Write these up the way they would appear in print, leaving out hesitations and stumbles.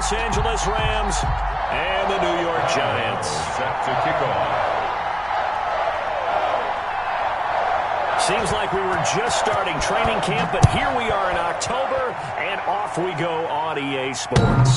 Los Angeles Rams and the New York Giants. Set to kick off. Seems like we were just starting training camp, but here we are in October, and off we go on EA Sports.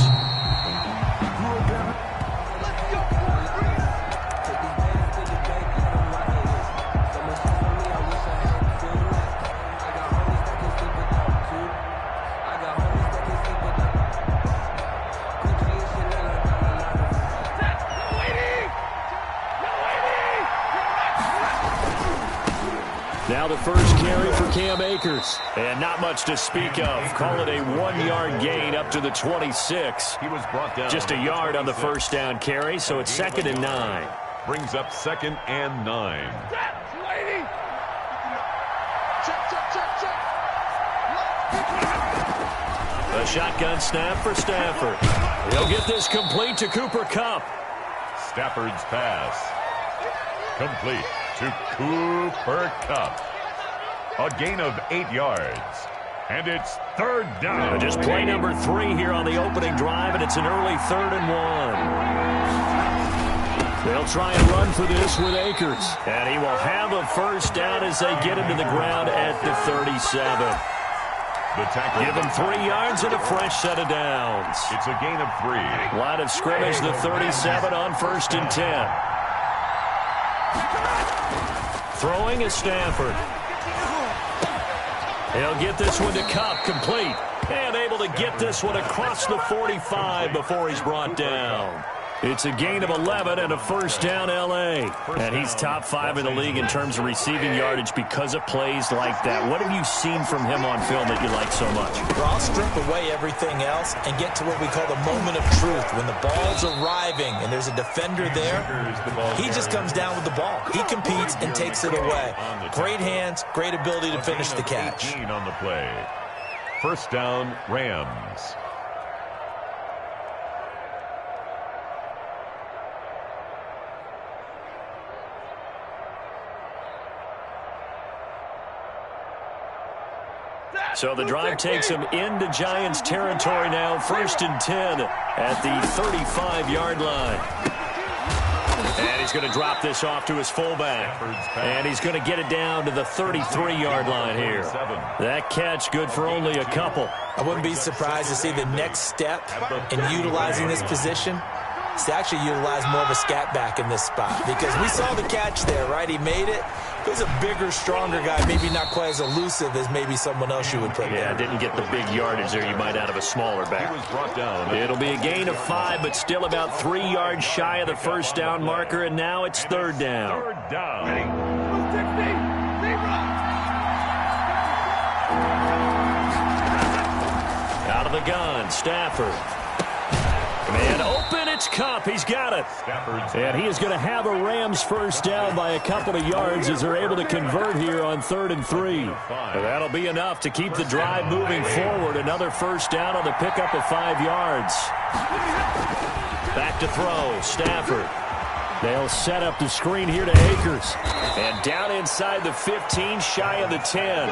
Now the first carry for Cam Akers. And not much to speak of. Call it a 1-yard gain up to the 26. He was brought down. Just a yard on the first down carry, so it's 2nd and 9. Brings up 2nd and 9. A shotgun snap for Stafford. He'll get this complete to Cooper Kupp. Stafford's pass. Complete to Cooper Kupp. A gain of 8 yards. And it's 3rd down. Just play number 3 here on the opening drive, and it's an early 3rd and 1. They'll try and run for this with Akers. And he will have a first down as they get him to the ground at the 37. Give him 3 yards and a fresh set of downs. It's a gain of 3. Line of scrimmage, the 37 on 1st and 10. Throwing is Stafford. He'll get this one to Kupp, complete. And able to get this one across the 45 before he's brought down. It's a gain of 11 and a first down L.A. And he's top 5 in the league in terms of receiving yardage because of plays like that. What have you seen from him on film that you like so much? Well, I'll strip away everything else and get to what we call the moment of truth. When the ball's arriving and there's a defender there, he just comes down with the ball. He competes and takes it away. Great hands, great ability to finish the catch. On the play. First down, Rams. So the drive takes him into Giants territory now. 1st and 10 at the 35-yard line. And he's going to drop this off to his fullback. And he's going to get it down to the 33-yard line here. That catch good for only a couple. I wouldn't be surprised to see the next step in utilizing this position is to actually utilize more of a scat back in this spot. Because we saw the catch there, right? He made it. He's a bigger, stronger guy, maybe not quite as elusive as maybe someone else you would put there. Yeah, didn't get the big yardage there you might out of a smaller back. He was brought down. It'll be a gain of 5, but still about 3 yards shy of the first down marker, and now it's 3rd down. 3rd down. Out of the gun, Stafford. Man open, it's Kupp. He's got it. And he is going to have a Rams first down by a couple of yards as they're able to convert here on 3rd and 3. And that'll be enough to keep the drive moving forward. Another first down on the pickup of 5 yards. Back to throw, Stafford. They'll set up the screen here to Akers. And down inside the 15, shy of the 10.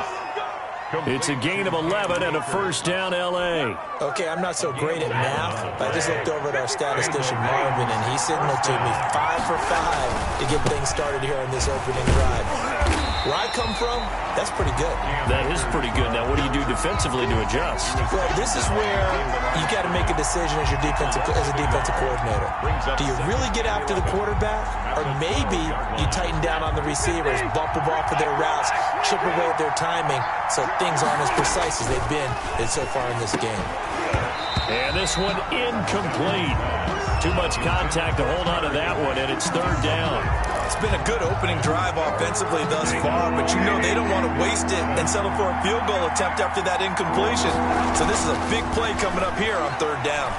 It's a gain of 11 and a first down L.A. Okay, I'm not so great at math, but I just looked over at our statistician Marvin, and he signaled to me 5 for 5 to get things started here on this opening drive. Where I come from, that's pretty good. That is pretty good. Now, what do you do defensively to adjust? Well, this is where you got to make a decision as a defensive coordinator. Do you really get after the quarterback, or maybe you tighten down on the receivers, bump them off of their routes, chip away at their timing, so things aren't as precise as they've been so far in this game. And this one incomplete. Too much contact to hold on to that one, and it's 3rd down. It's been a good opening drive offensively thus far, but you know they don't want to waste it and settle for a field goal attempt after that incompletion. So this is a big play coming up here on 3rd down.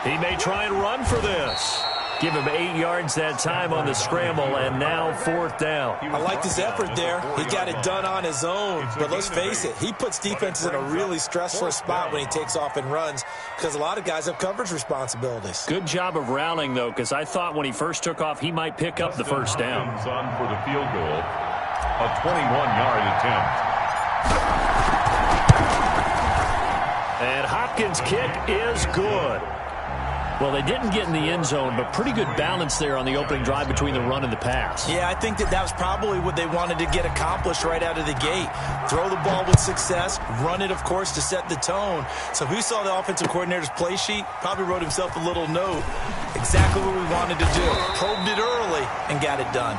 He may try and run for this. Give him 8 yards that time on the scramble, and now 4th down. I liked his effort there. He got it done on his own. But let's face it, he puts defenses in a really stressful spot when he takes off and runs because a lot of guys have coverage responsibilities. Good job of rallying, though, because I thought when he first took off, he might pick up the first down. On for the field goal, a 21-yard attempt. And Hopkins' kick is good. Well, they didn't get in the end zone, but pretty good balance there on the opening drive between the run and the pass. Yeah, I think that was probably what they wanted to get accomplished right out of the gate. Throw the ball with success, run it, of course, to set the tone. So who saw the offensive coordinator's play sheet probably wrote himself a little note. Exactly what we wanted to do. Probed it early and got it done.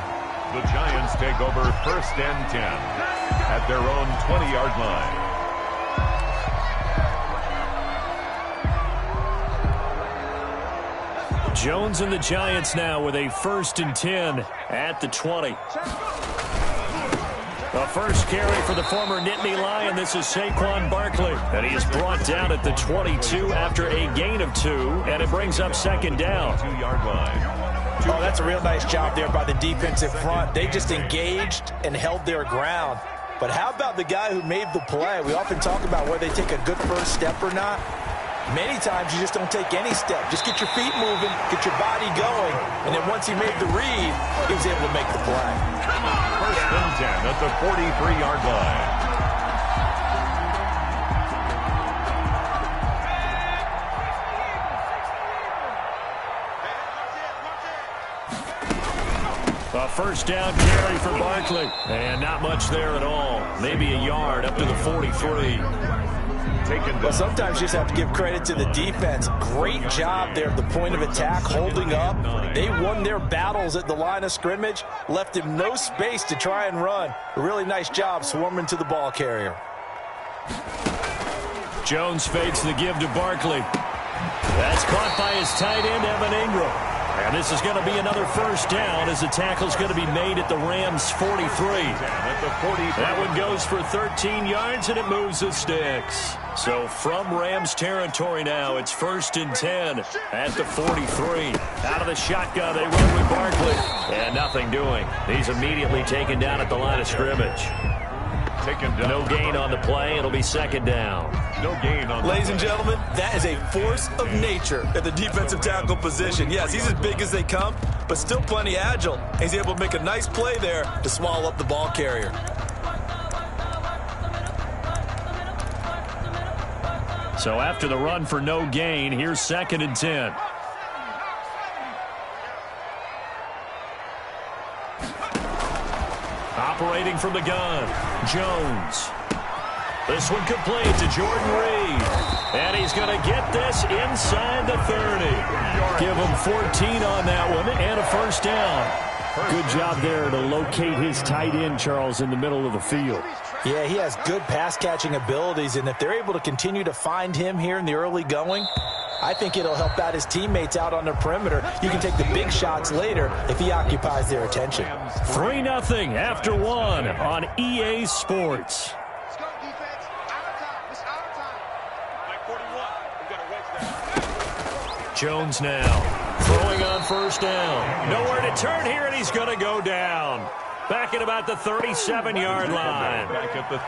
The Giants take over 1st and 10 at their own 20-yard line. Jones and the Giants now with a 1st and 10 at the 20. A first carry for the former Nittany Lion. This is Saquon Barkley. And he is brought down at the 22 after a gain of 2. And it brings up 2nd down. 2-yard line. Oh, that's a real nice job there by the defensive front. They just engaged and held their ground. But how about the guy who made the play? We often talk about whether they take a good first step or not. Many times you just don't take any step. Just get your feet moving, get your body going, and then once he made the read, he was able to make the play. 1st and 10 at the 43-yard line. A first down carry for Barkley. And not much there at all. Maybe a yard up to the 43. Well, sometimes you just have to give credit to the defense. Great job there at the point of attack, holding up. They won their battles at the line of scrimmage, left him no space to try and run. A really nice job swarming to the ball carrier. Jones fakes the give to Barkley. That's caught by his tight end, Evan Ingram. And this is going to be another first down as the tackle's going to be made at the Rams' 43. That one goes for 13 yards, and it moves the sticks. So from Rams territory now, it's 1st and 10 at the 43. Out of the shotgun, they run with Barkley. And nothing doing. He's immediately taken down at the line of scrimmage. No gain on the play. It'll be 2nd down. No gain on the Ladies and gentlemen, that is a force of nature at the defensive tackle position. Yes, he's as big as they come, but still plenty agile. He's able to make a nice play there to swallow up the ball carrier. So after the run for no gain, here's 2nd and 10. Operating from the gun, Jones. This one complete to Jordan Reed. And he's going to get this inside the 30. Give him 14 on that one and a first down. Good job there to locate his tight end, Charles, in the middle of the field. Yeah, he has good pass-catching abilities, and if they're able to continue to find him here in the early going, I think it'll help out his teammates out on the perimeter. You can take the big shots later if he occupies their attention. 3-0 after 1 on EA Sports. Jones now throwing on first down. Nowhere to turn here, and he's going to go down. Back at about the 37-yard line.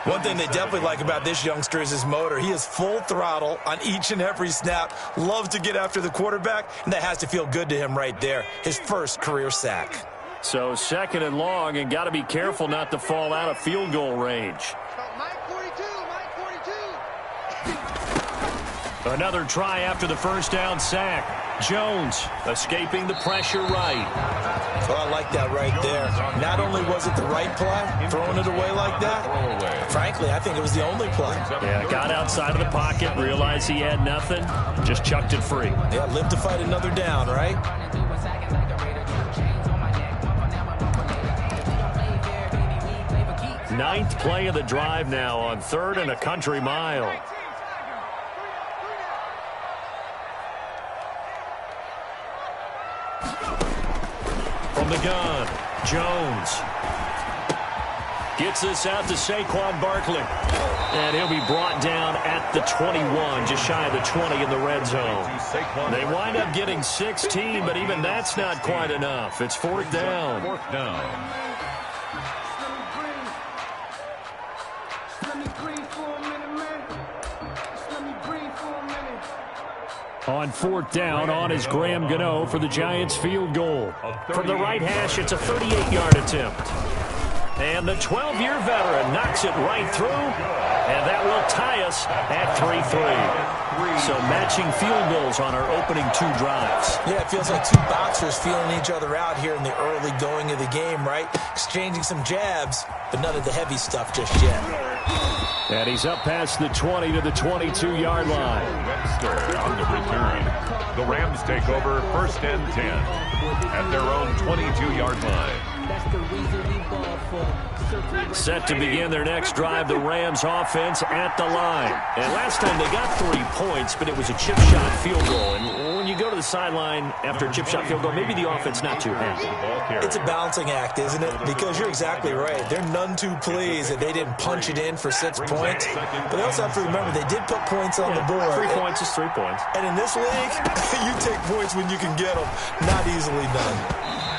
One thing they definitely like about this youngster is his motor. He is full throttle on each and every snap. Loves to get after the quarterback, and that has to feel good to him right there. His first career sack. So 2nd and long, and got to be careful not to fall out of field goal range. Another try after the first down sack. Jones escaping the pressure right. Well, I like that right there. Not only was it the right play, throwing it away like that, frankly, I think it was the only play. Yeah, got outside of the pocket, realized he had nothing, just chucked it free. Yeah, live to fight another down, right? Ninth play of the drive now on 3rd and a country mile. From the gun, Jones gets this out to Saquon Barkley. And he'll be brought down at the 21, just shy of the 20 in the red zone. They wind up getting 16, but even that's not quite enough. It's 4th down. 4th down. On 4th down, on is Graham Gano for the Giants field goal. From the right hash, it's a 38-yard attempt. And the 12-year veteran knocks it right through. And that will tie us at 3-3. So matching field goals on our opening 2 drives. Yeah, it feels like 2 boxers feeling each other out here in the early going of the game, right? Exchanging some jabs, but none of the heavy stuff just yet. And he's up past the 20 to the 22-yard line. Webster on the return. The Rams take over 1st and 10 at their own 22-yard line. Set to begin their next drive, the Rams offense at the line. And last time they got 3 points, but it was a chip shot field goal. And when you go to the sideline after a chip shot field goal, maybe the offense not too happy. It's a balancing act, isn't it? Because you're exactly right. They're none too pleased that they didn't punch it in for 6 points. But they also have to remember they did put points on the board. 3 points is 3 points. And in this league, you take points when you can get them. Not easily done.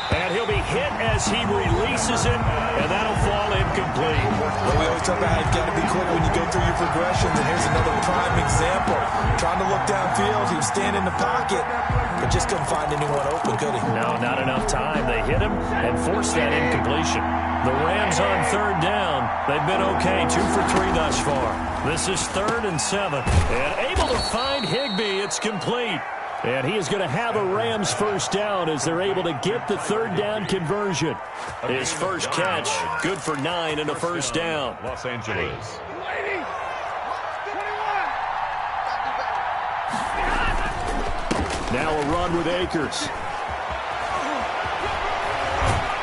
And he'll be hit as he releases it, and that'll fall incomplete. Well, we always talk about how you've got to be quick when you go through your progressions, and here's another prime example. Trying to look downfield, he was standing in the pocket, but just couldn't find anyone open, could he? No, not enough time. They hit him and forced that incompletion. The Rams on 3rd down. They've been okay, 2 for 3 thus far. This is 3rd and 7. And able to find Higbee. It's complete. And he is going to have a Rams first down as they're able to get the 3rd down conversion. His first catch, good for 9 and a first down. Los Angeles. Now a run with Akers.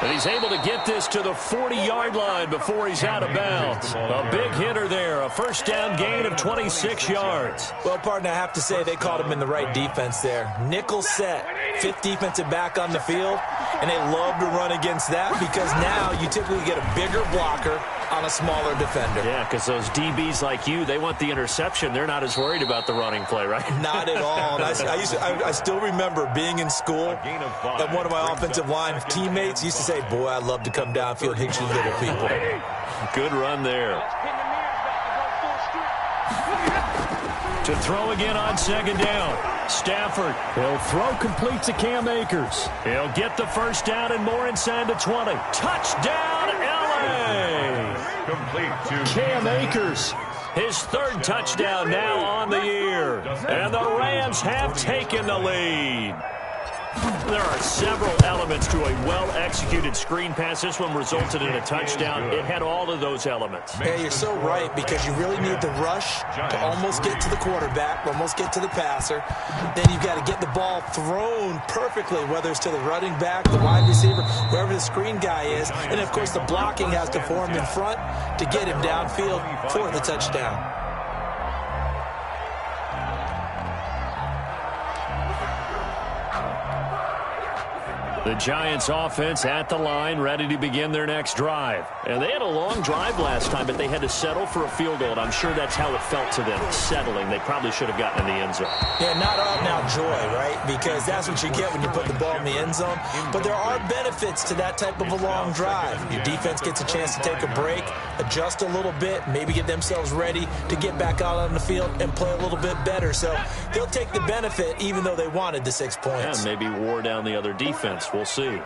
And he's able to get this to the 40-yard line before he's out of bounds. A big hitter there, a first down gain of 26 yards. Well, partner, I have to say they caught him in the right defense there. Nickel set, 5th defensive back on the field, and they love to run against that because now you typically get a bigger blocker on a smaller defender. Yeah, because those DBs like you, they want the interception. They're not as worried about the running play, right? Not at all. And I still remember being in school, and one of my offensive line teammates used to say, boy, I'd love to come downfield and hit you little people. Good run there. To throw again on 2nd down. Stafford, he'll throw complete to Cam Akers. He'll get the first down and more inside the 20. Touchdown, LA! Complete to Cam Akers, his 3rd touchdown now on the year. And the Rams have taken the lead. There are several elements to a well-executed screen pass. This one resulted in a touchdown. It had all of those elements. Yeah, you're so right, because you really need the rush to almost get to the quarterback, almost get to the passer. Then you've got to get the ball thrown perfectly, whether it's to the running back, the wide receiver, wherever the screen guy is. And, of course, the blocking has to form in front to get him downfield for the touchdown. The Giants offense at the line, ready to begin their next drive. And they had a long drive last time, but they had to settle for a field goal. And I'm sure that's how it felt to them, settling. They probably should have gotten in the end zone. Yeah, not out now joy, right? Because that's what you get when you put the ball in the end zone. But there are benefits to that type of a long drive. Your defense gets a chance to take a break, adjust a little bit, maybe get themselves ready to get back out on the field and play a little bit better. So they'll take the benefit even though they wanted the 6 points. Yeah, maybe wore down the other defense. We'll see.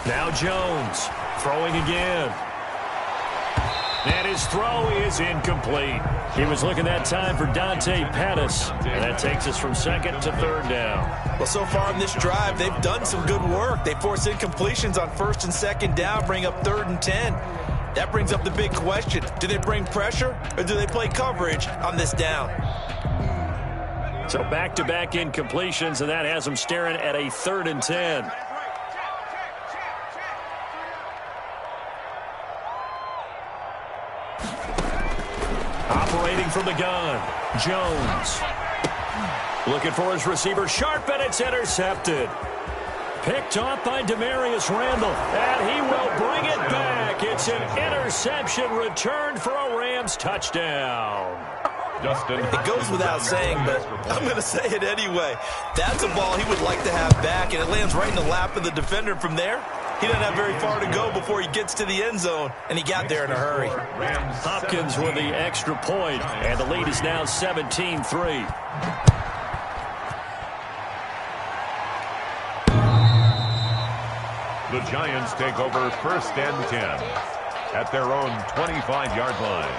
Now Jones throwing again. And his throw is incomplete. He was looking that time for Dante Pettis. And that takes us from 2nd to 3rd down. Well, so far in this drive, they've done some good work. They forced incompletions on 1st and 2nd down, bring up 3rd and 10. That brings up the big question. Do they bring pressure or do they play coverage on this down? So back-to-back incompletions, and that has them staring at a 3rd and 10. Operating from the gun, Jones. Looking for his receiver, Sharp, and it's intercepted. Picked off by Demarius Randall, and he will bring it back. It's an interception returned for a Rams touchdown. Justin. It goes without saying, but I'm going to say it anyway. That's a ball he would like to have back, and it lands right in the lap of the defender. From there, he doesn't have very far to go before he gets to the end zone, and he got there in a hurry. Hopkins with the extra point, and the lead is now 17-3. The Giants take over 1st and 10 at their own 25-yard line.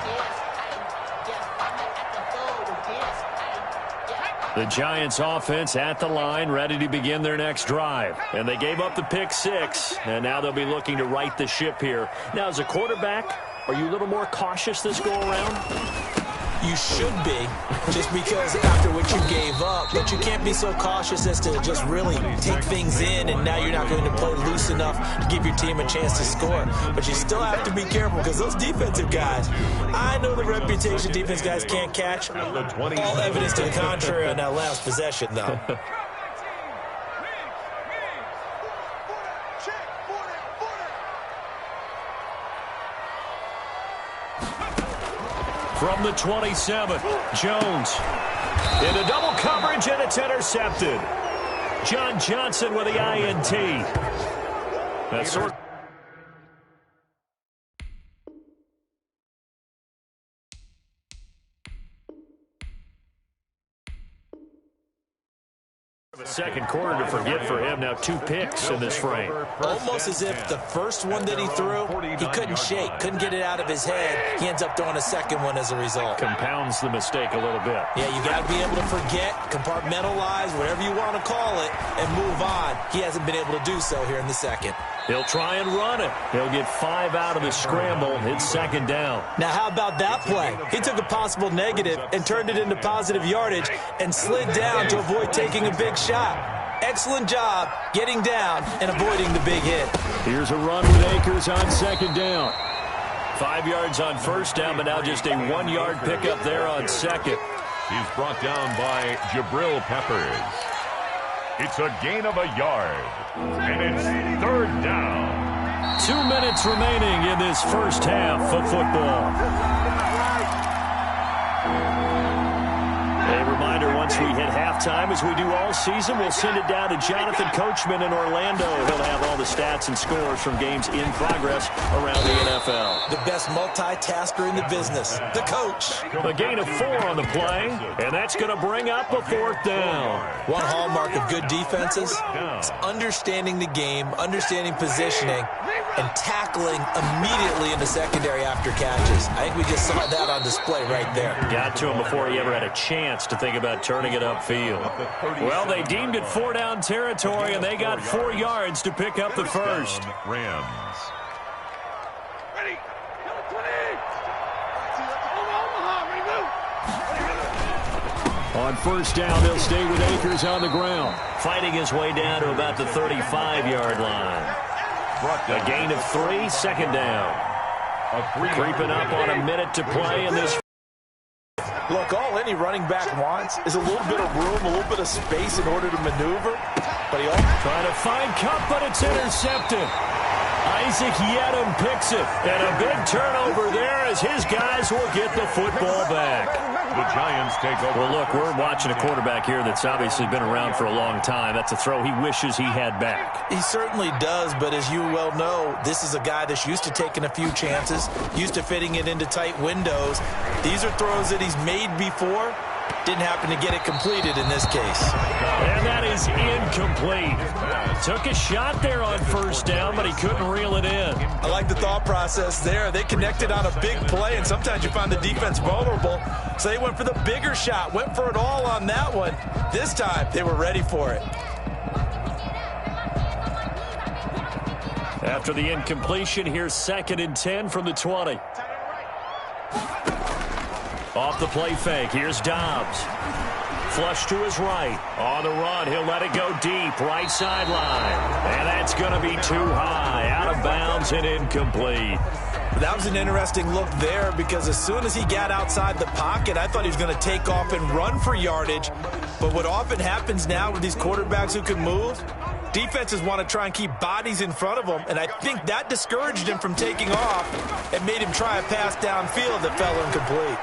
The Giants offense at the line, ready to begin their next drive. And they gave up the pick 6, and now they'll be looking to right the ship here. Now, as a quarterback, are you a little more cautious this go-around? You should be, just because after what you gave up, but you can't be so cautious as to just really take things in, and now you're not going to play loose enough to give your team a chance to score. But you still have to be careful, because those defensive guys, I know the reputation defense guys can't catch. All evidence to the contrary on that last possession, though. From the 27, Jones into double coverage, and it's intercepted. John Johnson with the INT. That's sort of a second quarter to forget for him. Now 2 picks in this frame. Almost as if the first one that he threw, he couldn't shake, couldn't get it out of his head. He ends up throwing a second one as a result. Compounds the mistake a little bit. Yeah, you got to be able to forget, compartmentalize, whatever you want to call it, and move on. He hasn't been able to do so here in the second. He'll try and run it. He'll get 5 out of the scramble. It's 2nd down. Now, how about that play? He took a possible negative and turned it into positive yardage and slid down to avoid taking a big shot. Excellent job getting down and avoiding the big hit. Here's a run with Akers on 2nd down. 5 yards on 1st down, but now just a 1-yard pickup there on 2nd. He's brought down by Jabril Peppers. It's a gain of a yard, and it's 3rd down. 2 minutes remaining in this first half of football. A reminder, once we hit halftime, as we do all season, we'll send it down to Jonathan Coachman in Orlando. He'll have all the stats and scores from games in progress around the NFL. The best multitasker in the business, the coach. A gain of 4 on the play, and that's going to bring up a 4th down. One hallmark of good defenses is understanding the game, understanding positioning, and tackling immediately in the secondary after catches. I think we just saw that on display right there. Got to him before he ever had a chance to think about turning it upfield. Well, they deemed it 4-down territory, and they got 4 yards to pick up the first. Rams. On 1st down, they'll stay with Akers on the ground, fighting his way down to about the 35-yard line. A gain of 3, 2nd down. Creeping up on a minute to play in this. Look, all any running back wants is a little bit of room, a little bit of space in order to maneuver. But he trying to find Cup, but it's intercepted. Isaac Yedem picks it, and a big turnover there as his guys will get the football back. The Giants take over. Well, look, we're watching a quarterback here that's obviously been around for a long time. That's a throw he wishes he had back. He certainly does, but as you well know, this is a guy that's used to taking a few chances, used to fitting it into tight windows. These are throws that he's made before. Didn't happen to get it completed in this case. And that is incomplete. Took a shot there on 1st down, but he couldn't reel it in. I like the thought process there. They connected on a big play, and sometimes you find the defense vulnerable. So they went for the bigger shot, went for it all on that one. This time, they were ready for it. After the incompletion, here's 2nd and 10 from the 20. Off the play fake, here's Dobbs. Flush to his right. On the run, he'll let it go deep, right sideline. And that's going to be too high, out of bounds and incomplete. That was an interesting look there because as soon as he got outside the pocket, I thought he was going to take off and run for yardage. But what often happens now with these quarterbacks who can move, defenses want to try and keep bodies in front of them, and I think that discouraged him from taking off and made him try a pass downfield that fell incomplete.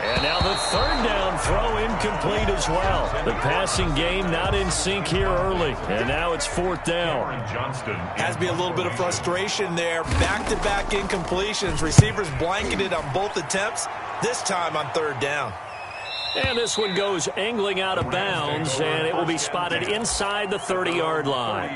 And now the 3rd down throw incomplete as well. The passing game not in sync here early. And now it's 4th down. Has to be a little bit of frustration there. Back-to-back incompletions. Receivers blanketed on both attempts, this time on 3rd down. And this one goes angling out of bounds, and it will be spotted inside the 30-yard line.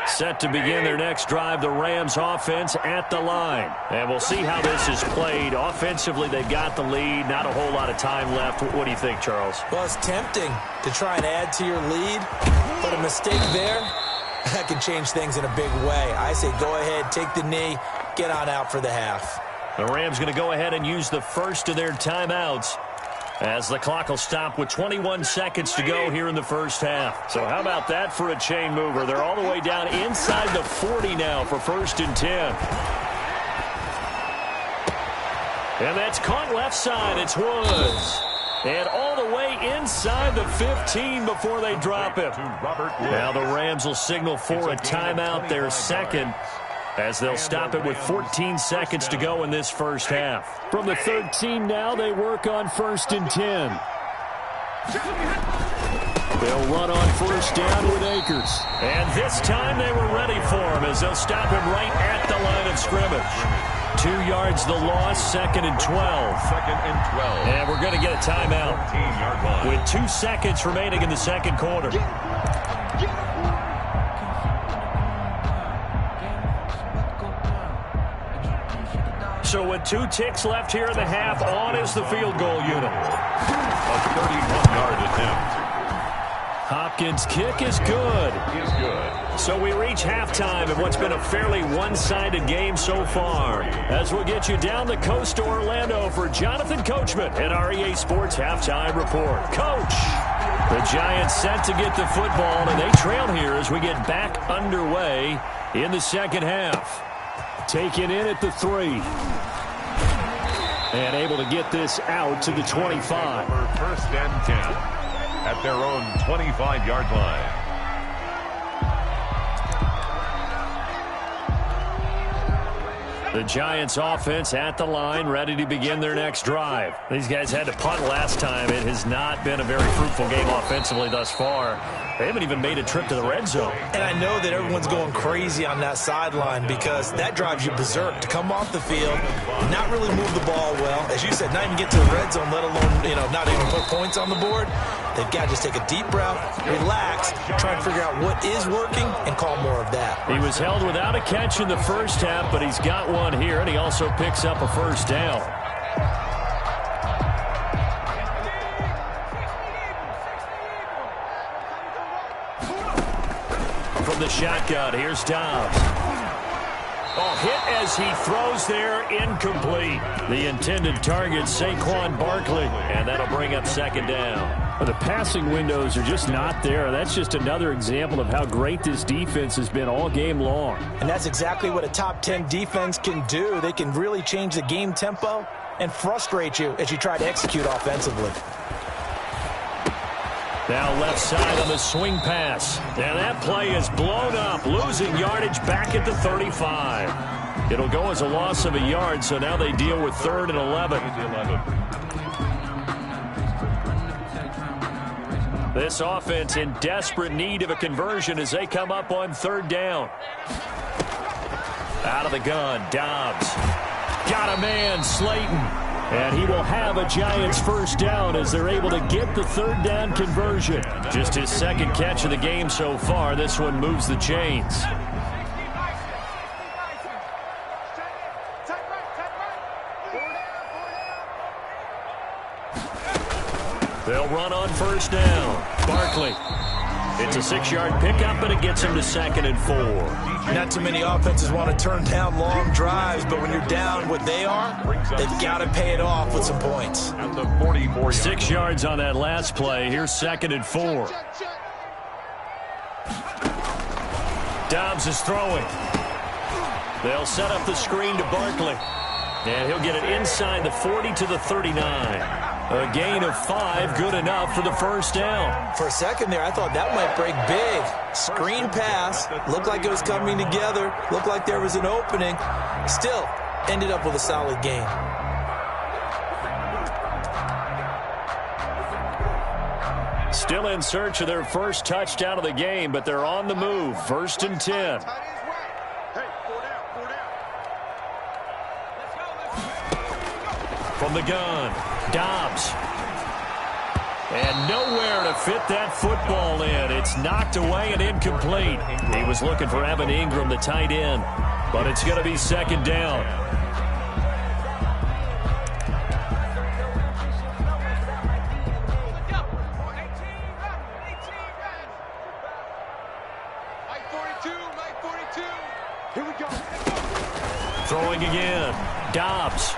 Set to begin their next drive, the Rams offense at the line. And we'll see how this is played. Offensively, they've got the lead. Not a whole lot of time left. What do you think, Charles? Well, it's tempting to try and add to your lead, but a mistake there, that can change things in a big way. I say go ahead, take the knee, get on out for the half. The Rams going to go ahead and use the first of their timeouts, as the clock will stop with 21 seconds to go here in the first half. So how about that for a chain mover? They're all the way down inside the 40 now for 1st and 10. And that's caught left side. It's Woods. And all the way inside the 15 before they drop it. Now the Rams will signal for a timeout, their second, as they'll stop it with 14 seconds to go in this first half. From the 13 now, they work on 1st and 10. They'll run on 1st down with Akers. And this time they were ready for him, as they'll stop him right at the line of scrimmage. 2 yards the loss, 2nd and 12. And we're going to get a timeout with 2 seconds remaining in the second quarter. So with 2 ticks left here in the half, on is the field goal unit. A 31-yard attempt. Hopkins' kick is good. So we reach halftime in what's been a fairly one-sided game so far. As we'll get you down the coast to Orlando for Jonathan Coachman at our EA Sports Halftime Report. Coach, the Giants set to get the football, and they trail here as we get back underway in the second half. Taken in at the 3. And able to get this out to the 25. 1st and 10 at their own 25-yard line. The Giants offense at the line, ready to begin their next drive. These guys had to punt last time. It has not been a very fruitful game offensively thus far. They haven't even made a trip to the red zone. And I know that everyone's going crazy on that sideline because that drives you berserk to come off the field, not really move the ball well. As you said, not even get to the red zone, let alone, not even put points on the board. They've got to just take a deep breath, relax, try and figure out what is working, and call more of that. He was held without a catch in the first half, but he's got one here, and he also picks up a 1st down. From the shotgun, here's Dobbs. Hit as he throws there, incomplete. The intended target, Saquon Barkley, and that'll bring up 2nd down. Well, the passing windows are just not there. That's just another example of how great this defense has been all game long. And that's exactly what a top 10 defense can do. They can really change the game tempo and frustrate you as you try to execute offensively. Now left side on the swing pass. And that play is blown up, losing yardage back at the 35. It'll go as a loss of a yard, so now they deal with 3rd and 11. This offense in desperate need of a conversion as they come up on 3rd down. Out of the gun, Dobbs. Got a man, Slayton. And he will have a Giants 1st down as they're able to get the 3rd down conversion. Just his 2nd catch of the game so far. This one moves the chains. They'll run on 1st down. Barkley. It's a 6-yard pickup, and it gets him to 2nd and 4. Not too many offenses want to turn down long drives, but when you're down what they are, they've got to pay it off with some points. 6 yards on that last play. Here's 2nd and 4. Dobbs is throwing. They'll set up the screen to Barkley. And he'll get it inside the 40 to the 39. A gain of 5, good enough for the 1st down. For a second there, I thought that might break big. Screen pass, looked like it was coming together, looked like there was an opening. Still, ended up with a solid gain. Still in search of their first touchdown of the game, but they're on the move. 1st and 10. From the gun, Dobbs. And nowhere to fit that football in. It's knocked away and incomplete. He was looking for Evan Ingram, the tight end, but it's going to be second down. Throwing again, Dobbs.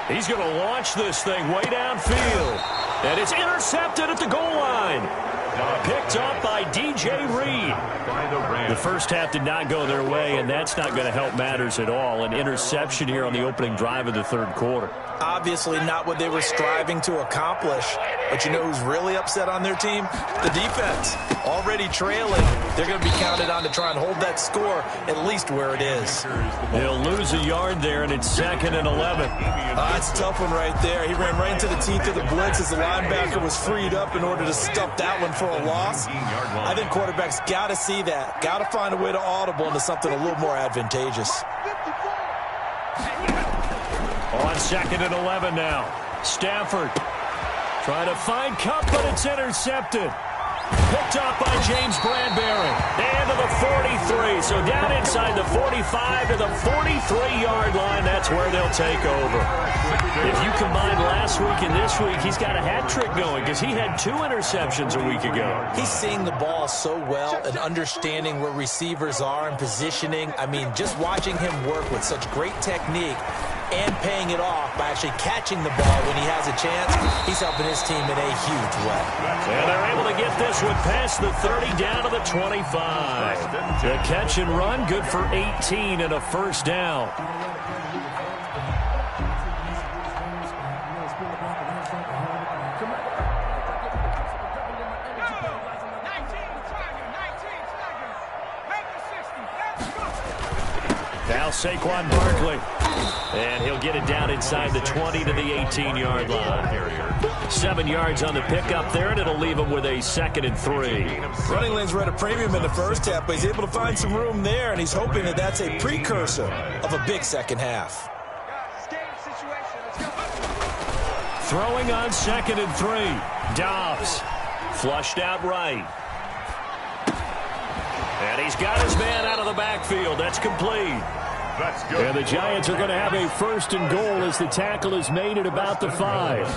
He's going to launch this thing way downfield. And it's intercepted at the goal line. Picked up by DJ Reed. The first half did not go their way, and that's not going to help matters at all. An interception here on the opening drive of the third quarter. Obviously not what they were striving to accomplish. But you know who's really upset on their team? The defense. Already trailing. They're going to be counted on to try and hold that score at least where it is. They'll lose a yard there, and it's 2nd and 11. That's a tough one right there. He ran right into the teeth of the blitz as the linebacker was freed up in order to stuff that one for a loss. I think quarterbacks got to see that. Got to find a way to audible into something a little more advantageous. On 2nd and 11 now. Stafford trying to find Cup, but it's intercepted. Picked up by James Bradbury. And to the 43. So down inside the 45 to the 43-yard line. That's where they'll take over. If you combine last week and this week, he's got a hat trick going because he had 2 interceptions a week ago. He's seeing the ball so well and understanding where receivers are and positioning. I mean, just watching him work with such great technique and paying it off by actually catching the ball when he has a chance, he's helping his team in a huge way. And they're able to get this one past the 30 down to the 25. The catch and run, good for 18 and a first down. Now Saquon Barkley. And he'll get it down inside the 20 to the 18-yard line. 7 yards on the pickup there, and it'll leave him with a 2nd and 3. Running lanes were at a premium in the first half, but he's able to find some room there, and he's hoping that that's a precursor of a big second half. Throwing on 2nd and 3. Dobbs flushed out right. And he's got his man out of the backfield. That's complete. That's good. And the Giants are going to have a 1st and goal as the tackle is made at about the 5.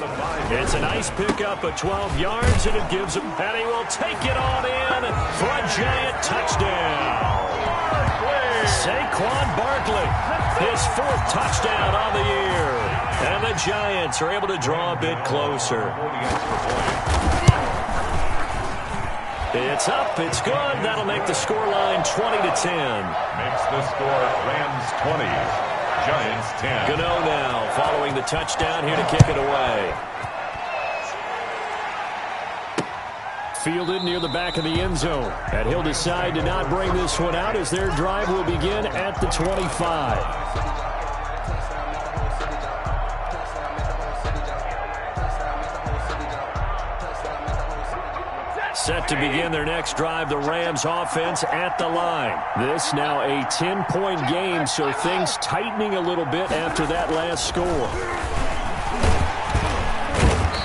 It's a nice pickup of 12 yards, and it gives him, and he will take it on in for a Giant touchdown. Saquon Barkley, his 4th touchdown on the year. And the Giants are able to draw a bit closer. It's up, it's good. That'll make the scoreline 20 to 10. Makes the score Rams 20, Giants 10. Gano now following the touchdown here to kick it away. Fielded near the back of the end zone. And he'll decide to not bring this one out as their drive will begin at the 25. Set to begin their next drive, the Rams offense at the line. This now a 10-point game, so things tightening a little bit after that last score.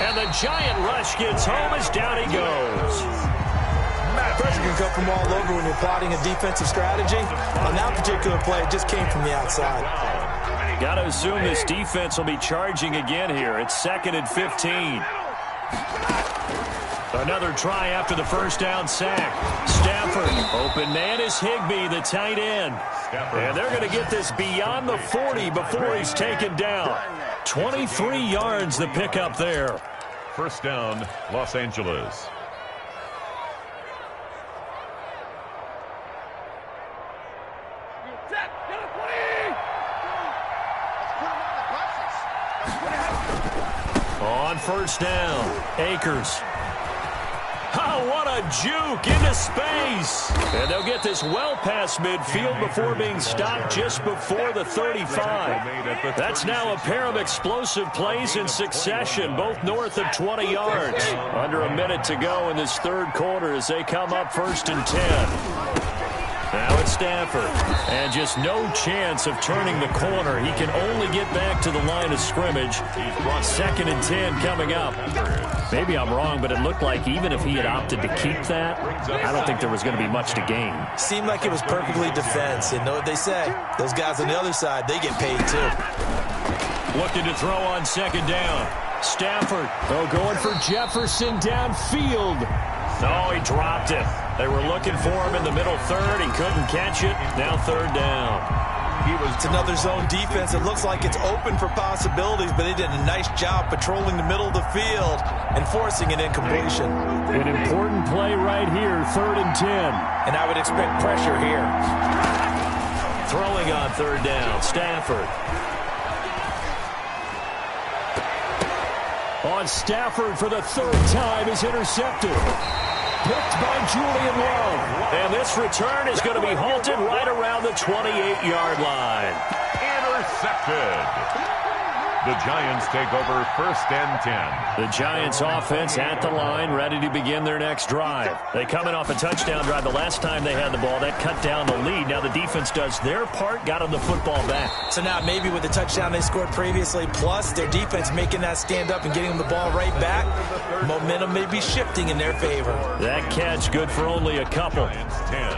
And the Giant rush gets home as down he goes. Pressure can come from all over when you're plotting a defensive strategy. On that particular play, it just came from the outside. Got to assume this defense will be charging again here. It's 2nd and 15. Another try after the first down sack. Stafford, open man is Higbee, the tight end. And they're going to get this beyond the 40 before he's taken down. 23 yards the pickup there. First down, Los Angeles. On first down, Akers. Oh, what a juke into space. And they'll get this well past midfield before being stopped just before the 35. That's now a pair of explosive plays in succession, both north of 20 yards. Under a minute to go in this third quarter as they come up 1st and 10. Now it's Stafford. And just no chance of turning the corner. He can only get back to the line of scrimmage. 2nd and 10 coming up. Maybe I'm wrong, but it looked like even if he had opted to keep that, I don't think there was going to be much to gain. Seemed like it was perfectly defense. And know what they say? Those guys on the other side, they get paid too. Looking to throw on 2nd down. Stafford, going for Jefferson downfield. No, he dropped it. They were looking for him in the middle third. He couldn't catch it. Now 3rd down. It's another zone defense. It looks like it's open for possibilities, but they did a nice job patrolling the middle of the field and forcing an incompletion. An important play right here, 3rd and 10. And I would expect pressure here. Throwing on 3rd down, Stafford. On Stafford for the 3rd time is intercepted. Picked by Julian Love. And this return is going to be halted right around the 28-yard line. Intercepted. The Giants take over 1st and 10. The Giants offense at the line, ready to begin their next drive. They coming off a touchdown drive the last time they had the ball. That cut down the lead. Now the defense does their part, got them the football back. So now maybe with the touchdown they scored previously, plus their defense making that stand up and getting them the ball right back, momentum may be shifting in their favor. That catch good for only a couple. Giants 10.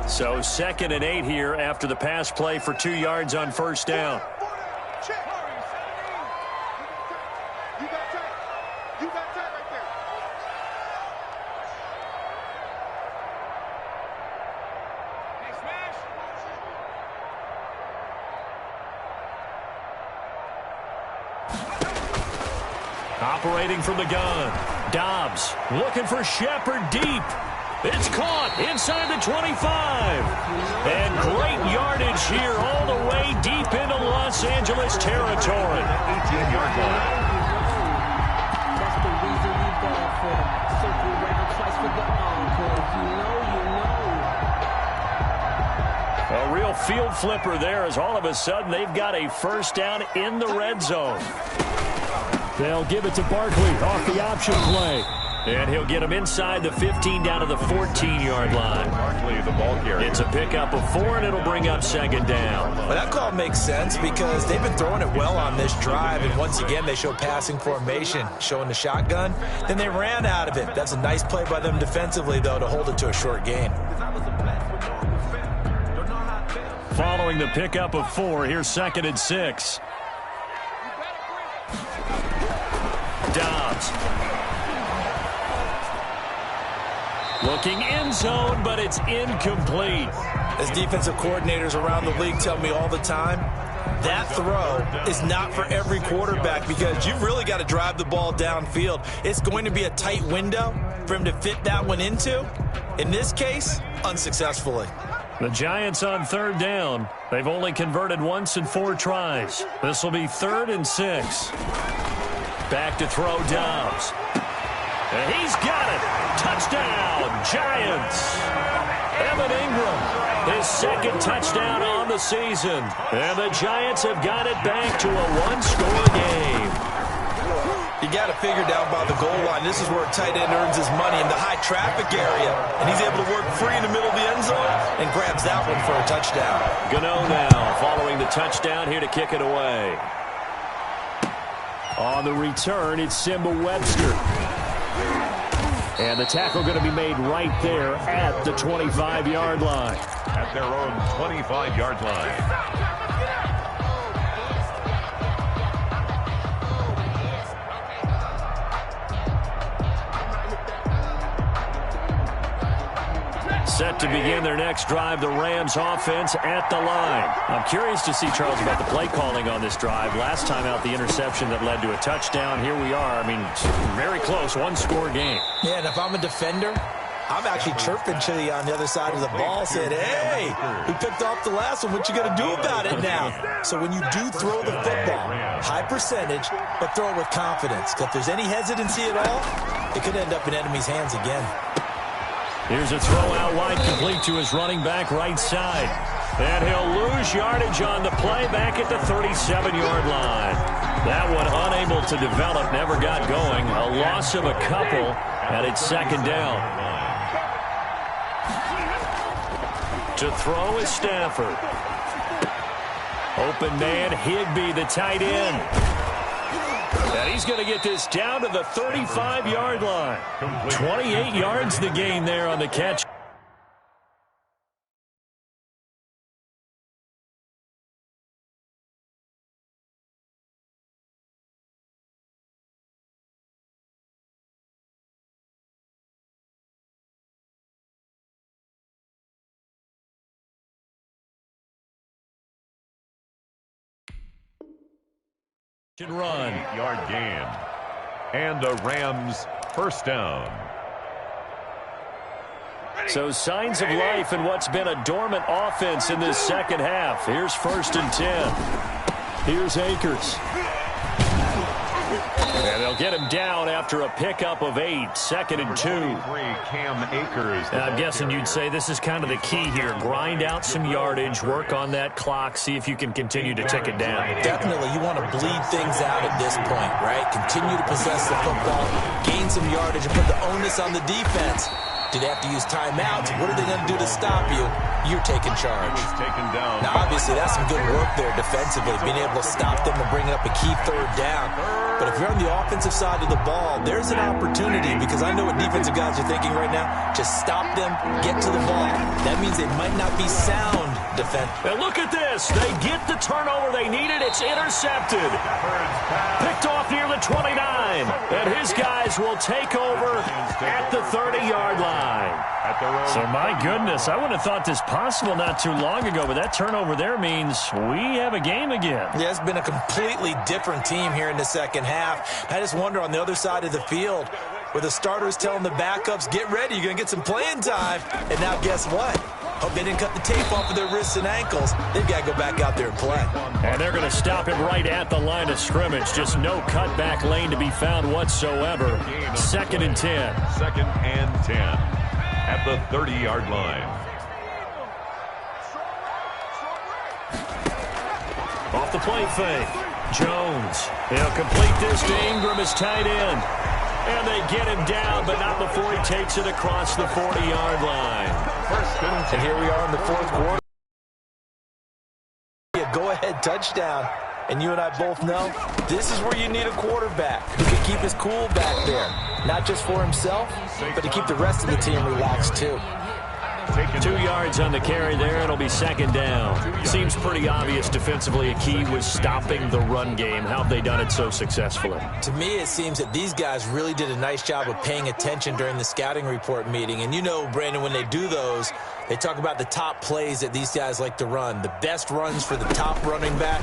So 2nd and 8 here after the pass play for 2 yards on 1st down. Operating from the gun. Dobbs looking for Shepard deep. It's caught inside the 25. And great yardage here all the way deep into Los Angeles territory. 18-yard line. That's the reason we ball for them. Circle around twice for the encore. You know. A real field flipper there as all of a sudden they've got a 1st down in the red zone. They'll give it to Barkley off the option play. And he'll get him inside the 15 down to the 14-yard line. Barkley, the ball carrier. It's a pickup of 4, and it'll bring up 2nd down. Well, that call makes sense because they've been throwing it well on this drive, and once again they show passing formation, showing the shotgun. Then they ran out of it. That's a nice play by them defensively, though, to hold it to a short gain. Following the pickup of 4, here's 2nd and 6. Dobbs. Looking end zone, but it's incomplete. As defensive coordinators around the league tell me all the time, that throw is not for every quarterback because you've really got to drive the ball downfield. It's going to be a tight window for him to fit that one into. In this case, unsuccessfully. The Giants on 3rd down. They've only converted once in 4 tries. This will be 3rd and 6. Back to throw Dobbs. And he's got it. Touchdown, Giants. Evan Ingram, his 2nd touchdown on the season. And the Giants have got it back to a 1-score game. You got to figure down by the goal line. This is where a tight end earns his money in the high traffic area. And he's able to work free in the middle of the end zone and grabs that one for a touchdown. Gano now following the touchdown here to kick it away. On the return, it's Simba Webster. And the tackle going to be made right there at the 25-yard line. At their own 25-yard line. Set to begin their next drive, the Rams offense at the line. I'm curious to see, Charles, about the play calling on this drive. Last time out, the interception that led to a touchdown. Here we are. I mean, very close, 1-score game. Yeah, and if I'm a defender, I'm actually chirping to you on the other side of the ball, saying, hey, we picked off the last one. What you going to do about it now? So when you do throw the football, high percentage, but throw it with confidence. Because if there's any hesitancy at all, it could end up in enemy's hands again. Here's a throw out wide, complete to his running back right side. And he'll lose yardage on the play back at the 37-yard line. That one unable to develop, never got going. A loss of a couple, and it's second down. To throw is Stafford. Open man, Higbee, the tight end. And he's going to get this down to the 35-yard line. 28 yards the gain there on the catch. Run. 8-yard gain. And a Rams first down. So signs of life in what's been a dormant offense in this second half. Here's 1st and 10. Here's Akers. And they'll get him down after a pickup of 8. 2nd and 2. Cam Akers. I'm guessing you'd say this is kind of the key here. Grind out some yardage, work on that clock, see if you can continue to tick it down. Definitely. You want to bleed things out at this point, right? Continue to possess the football, gain some yardage, and put the onus on the defense. Do they have to use timeouts? What are they going to do to stop you? You're taking charge. Now, obviously, that's some good work there defensively, being able to stop them and bring up a key 3rd down. But if you're on the offensive side of the ball, there's an opportunity, because I know what defensive guys are thinking right now. Just stop them, get to the ball. That means they might not be sound defense. And look at this. They get the turnover they needed. It's intercepted. Picked off near the 29. And his guys will take over at the 30-yard line. So, my goodness, I wouldn't have thought this possible not too long ago, but that turnover there means we have a game again. Yeah, it's been a completely different team here in the second half. I just wonder on the other side of the field, where the starters telling the backups, get ready, you're going to get some playing time. And now guess what? Hope they didn't cut the tape off of their wrists and ankles. They've got to go back out there and play. And they're going to stop him right at the line of scrimmage. Just no cutback lane to be found whatsoever. 2nd and 10. 2nd and 10 at the 30-yard line. Off the play fake. Jones. He'll complete this to Ingram as tight end. And they get him down, but not before he takes it across the 40-yard line. And here we are in the 4th quarter. A go-ahead touchdown. And you and I both know this is where you need a quarterback who can keep his cool back there. Not just for himself, but to keep the rest of the team relaxed too. 2 yards on the carry there. It'll be 2nd down. Seems pretty obvious defensively a key was stopping the run game. How have they done it so successfully? To me, it seems that these guys really did a nice job of paying attention during the scouting report meeting. And you know, Brandon, when they do those, they talk about the top plays that these guys like to run. The best runs for the top running back,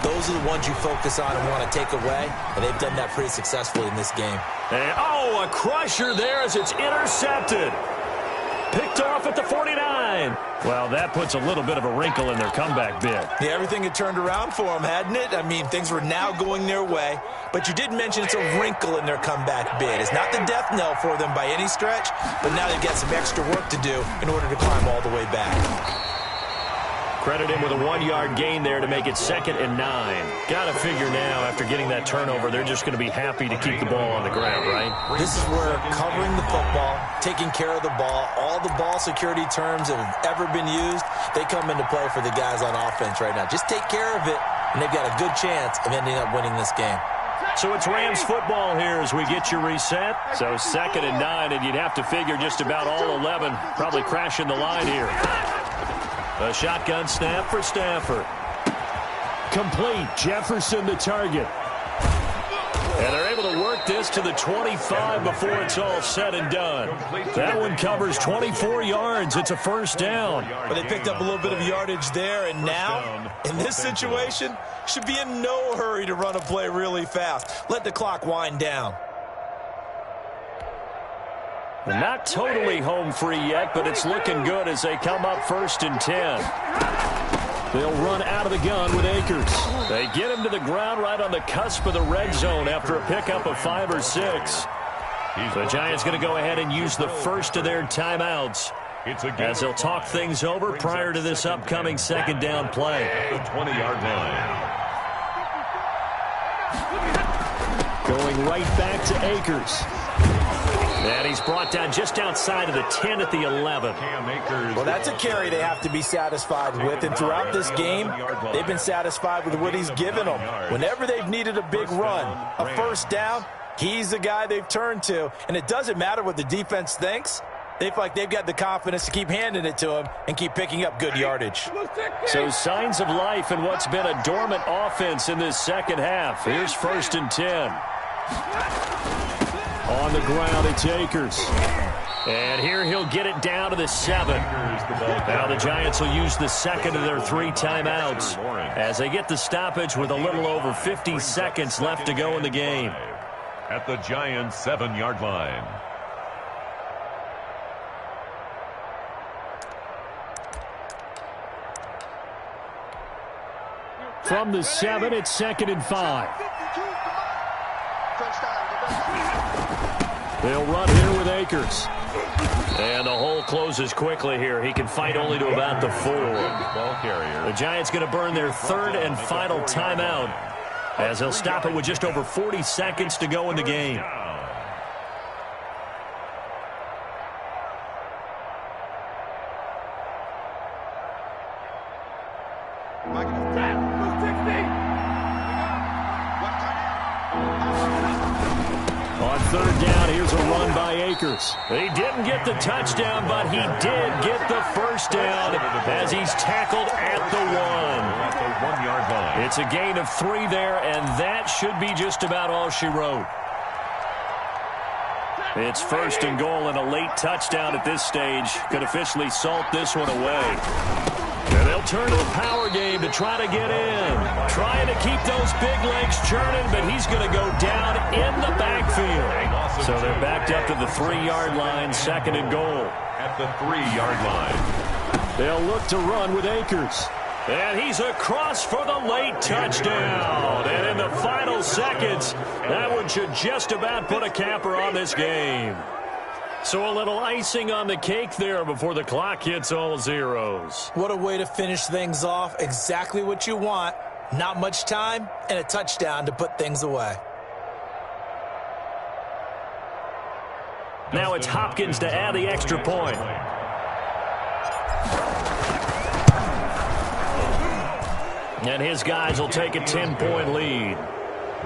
those are the ones you focus on and want to take away. And they've done that pretty successfully in this game. And, a crusher there as it's intercepted. Picked off at the 49. Well, that puts a little bit of a wrinkle in their comeback bid. Yeah, everything had turned around for them, hadn't it? I mean, things were now going their way. But you did mention it's a wrinkle in their comeback bid. It's not the death knell for them by any stretch, but now they've got some extra work to do in order to climb all the way back. Credit him with a 1-yard gain there to make it 2nd and 9. Got to figure now, after getting that turnover, they're just going to be happy to keep the ball on the ground, right? This is where covering the football, taking care of the ball, all the ball security terms that have ever been used, they come into play for the guys on offense right now. Just take care of it, and they've got a good chance of ending up winning this game. So it's Rams football here as we get your reset. So 2nd and 9, and you'd have to figure just about all 11 probably crashing the line here. A shotgun snap for Stafford. Complete. Jefferson the target. And they're able to work this to the 25 before it's all said and done. That one covers 24 yards. It's a 1st down. But they picked up a little bit of yardage there, and now, in this situation, should be in no hurry to run a play really fast. Let the clock wind down. Not totally home free yet, but it's looking good as they come up 1st and 10. They'll run out of the gun with Akers. They get him to the ground right on the cusp of the red zone after a pickup of 5 or 6. The Giants going to go ahead and use the first of their timeouts as they'll talk things over prior to this upcoming 2nd down play. The 20-yard line. Going right back to Akers. And he's brought down just outside of the 10 at the 11. Well, that's a carry they have to be satisfied with. And throughout this game, they've been satisfied with what he's given them. Whenever they've needed a big run, a 1st down, he's the guy they've turned to. And it doesn't matter what the defense thinks. They feel like they've got the confidence to keep handing it to him and keep picking up good yardage. So signs of life in what's been a dormant offense in this 2nd half. Here's 1st and 10. On the ground, it's Akers. And here he'll get it down to the 7. Now the Giants will use the 2nd of their 3 timeouts as they get the stoppage with a little over 50 seconds left to go in the game. At the Giants' 7-yard line. From the 7, it's 2nd and 5. They'll run here with Akers. And the hole closes quickly here. He can fight only to about the 4. The Giants going to burn their 3rd and final timeout as they'll stop it with just over 40 seconds to go in the game. On 3rd down, here's a run by Akers. He didn't get the touchdown, but he did get the 1st down as he's tackled at the 1-yard line. It's a gain of 3 there, and that should be just about all she wrote. It's 1st and goal, and a late touchdown at this stage could officially salt this one away. And they'll turn to the power game to try to get in. Trying to keep those big legs churning, but he's going to go down in the backfield. So they're backed up to the 3-yard line, 2nd and goal. At the 3-yard line. They'll look to run with Akers. And he's across for the late touchdown. And in the final seconds, that one should just about put a capper on this game. So a little icing on the cake there before the clock hits all zeros. What a way to finish things off. Exactly what you want. Not much time and a touchdown to put things away. Now it's Hopkins to add the extra point. And his guys will take a 10-point lead.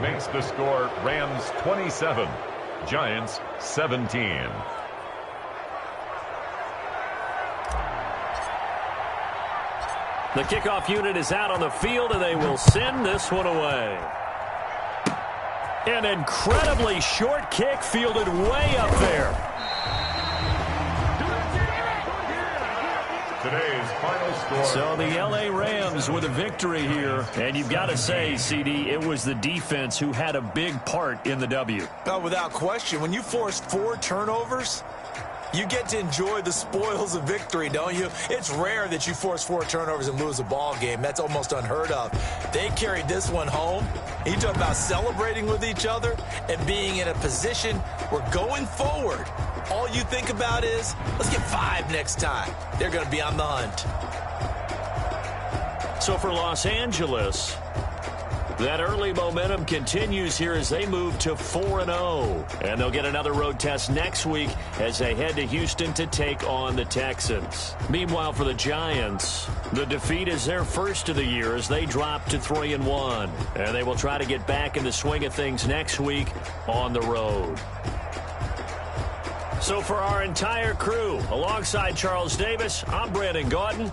Makes the score Rams 27, Giants 17. The kickoff unit is out on the field, and they will send this one away. An incredibly short kick fielded way up there. Today's final score. So the L.A. Rams with a victory here. And you've got to say, CD, it was the defense who had a big part in the W. No, without question. When you force 4 turnovers, you get to enjoy the spoils of victory, don't you? It's rare that you force 4 turnovers and lose a ball game. That's almost unheard of. They carried this one home. You talk about celebrating with each other and being in a position where going forward, all you think about is, let's get 5 next time. They're going to be on the hunt. So for Los Angeles, that early momentum continues here as they move to 4-0. And they'll get another road test next week as they head to Houston to take on the Texans. Meanwhile, for the Giants, the defeat is their first of the year as they drop to 3-1. And they will try to get back in the swing of things next week on the road. So for our entire crew, alongside Charles Davis, I'm Brandon Gaudin.